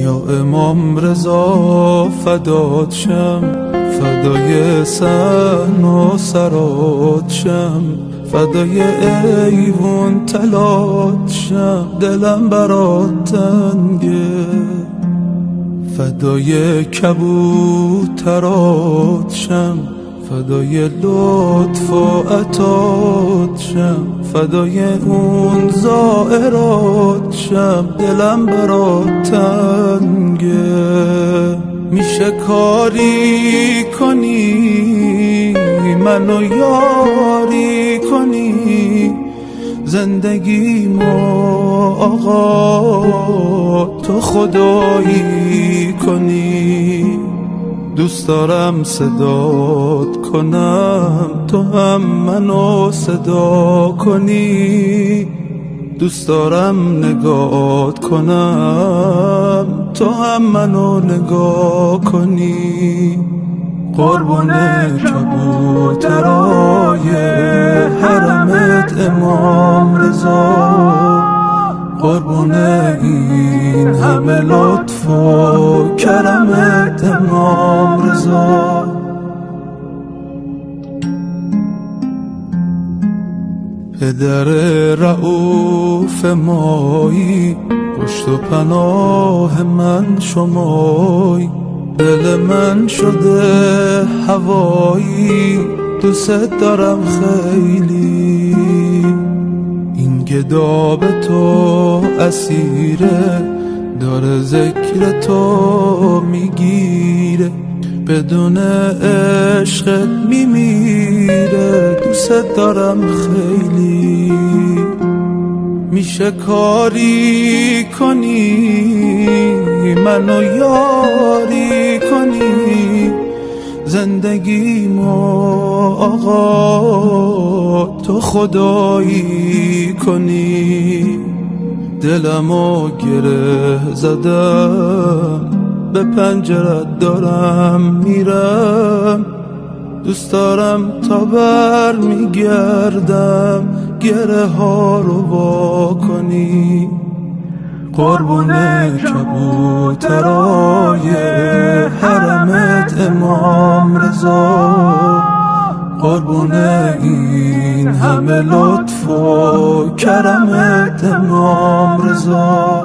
یا امام رضا فدات شم، فدای صحن و سرات شم، فدای ایوون تلات شم، دلم برات تنگه، فدای کبوترات شم، فدای لطف و عطات شم، فدای اون زائرات شم، دلم برات تنگه. میشه کاری کنی منو یاری کنی، زندگیمو آقا تو خدایی کنی. دوست دارم صدات کنم تو هم منو صدا کنی، دوست دارم نگات کنم تو هم منو نگاه کنی. قربون کبوترای حرمت امام رضا، قربون این همه لطف و کرمت امام رضا. پدر رؤوف مایی، پشت و پناه من شمایی، دل من شده هوایی، دوست دارم خیلی. این گدا به تو اسیره، داره ذکر تو میگیره، بدون عشقت میمیره، دوست دارم خیلی. میشه کاری کنی منو یاری کنی، زندگیمو آقا تو خدایی کنی. دلمو گره زدم به پنجرت دارم میرم، دوست دارم تا بر میگردم گره ها رو وا کنی. قربون کبوترای حرمت امام رضا، قربون این همه لطف و کرمت امام رضا.